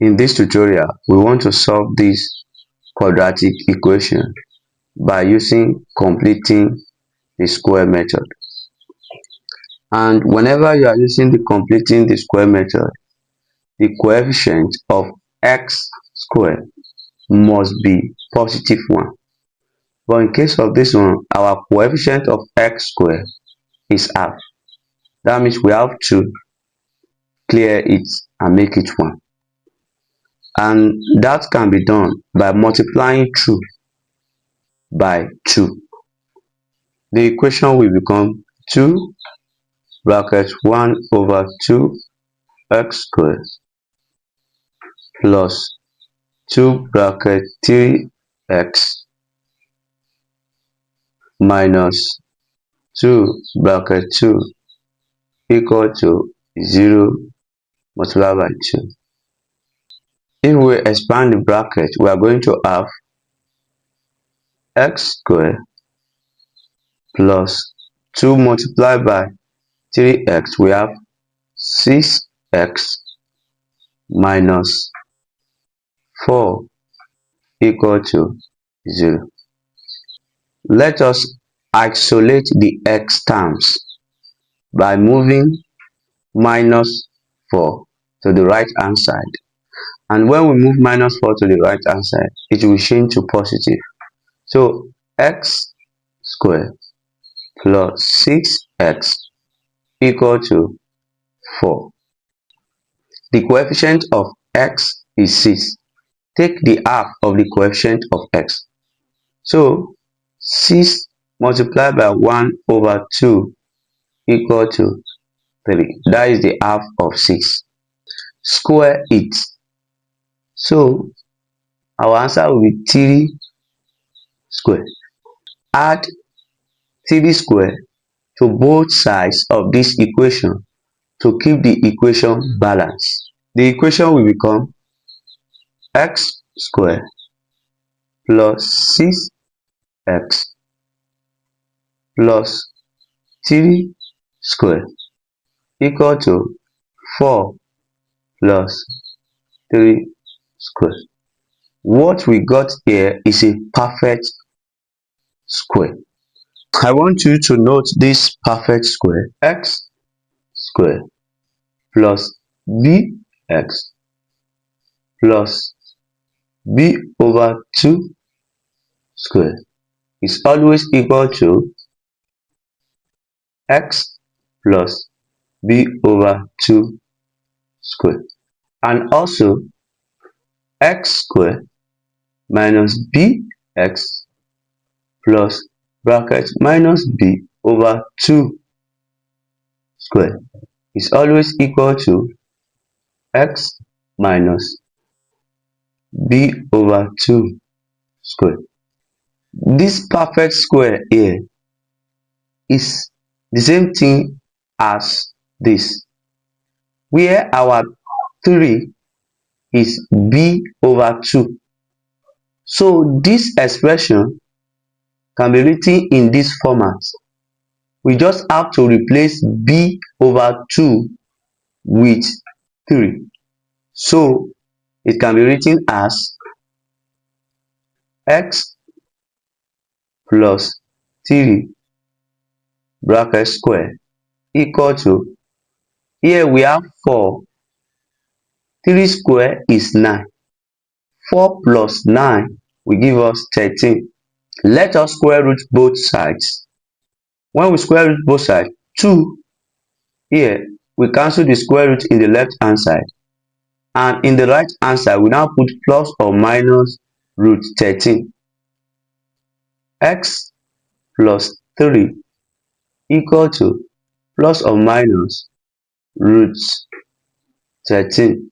In this tutorial, we want to solve this quadratic equation by using completing the square method. And whenever you are using the completing the square method, the coefficient of x squared must be positive 1. But in case of this one, our coefficient of x squared is half. That means we have to clear it and make it 1. And that can be done by multiplying through by 2. The equation will become 2 bracket 1 over 2 x squared plus 2 bracket 3x minus 2 bracket 2 equal to 0 multiplied by 2. If we expand the bracket, we are going to have x squared plus 2 multiplied by 3x, we have 6x minus 4 equal to 0. Let us isolate the x terms by moving minus 4 to the right hand side. And when we move minus 4 to the right hand side, it will change to positive. So x squared plus 6x equal to 4. The coefficient of x is 6. Take the half of the coefficient of x. So 6 multiplied by 1 over 2 equal to 3. That is the half of 6. Square it. So our answer will be 3 square. Add 3 square to both sides of this equation to keep the equation balanced. The equation will become x squared plus 6x plus 3 squared equal to 4 plus 3 squared. What we got here is a perfect square. I want you to note this perfect square. X squared plus bx plus b over 2 squared is always equal to x plus b over 2 squared. And also x squared minus bx plus bracket minus b over 2 squared is always equal to x minus b over 2 squared. This perfect square here is the same thing as this, where our 3 is b over 2. So this expression can be written in this format. We just have to replace b over 2 with 3. So it can be written as x plus 3 bracket square equal to, here we have 4, 3 square is 9, 4 plus 9 will give us 13. Let us square root both sides. When we square root both sides, 2 here, we cancel the square root in the left hand side, and in the right hand side we now put plus or minus root 13. X plus 3 equal to plus or minus root 13.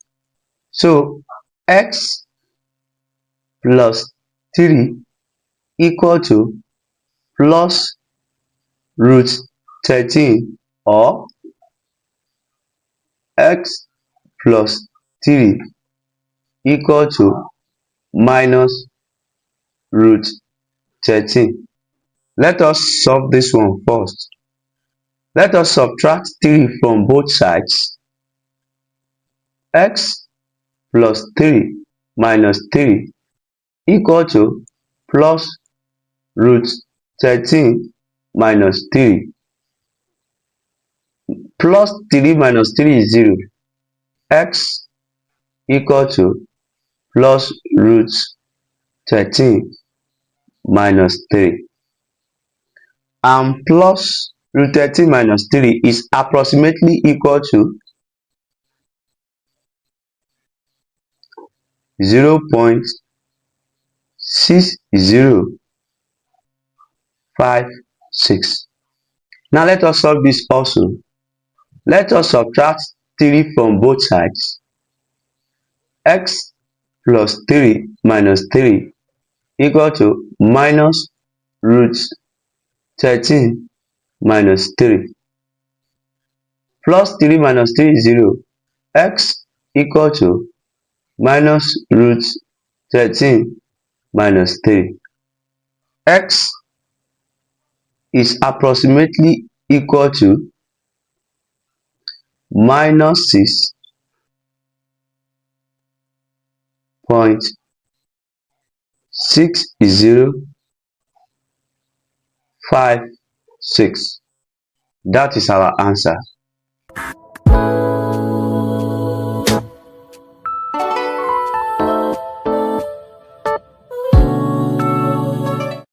So x plus 3 equal to plus root 13, or x plus 3 equal to minus root 13. Let us solve this one first. Let us subtract 3 from both sides. X plus 3 minus 3 equal to plus root 13 minus 3. Plus 3 minus 3 is 0. X equal to plus root 13 minus 3. And plus root 13 minus 3 is approximately equal to 0.6056. Now let us solve this also. Let us subtract 3 from both sides. X plus 3 minus 3 equal to minus root 13 minus 3. Plus 3 minus 3 is 0. X equal to minus root 13 minus 3. X is approximately equal to minus 6.6056. That is our answer.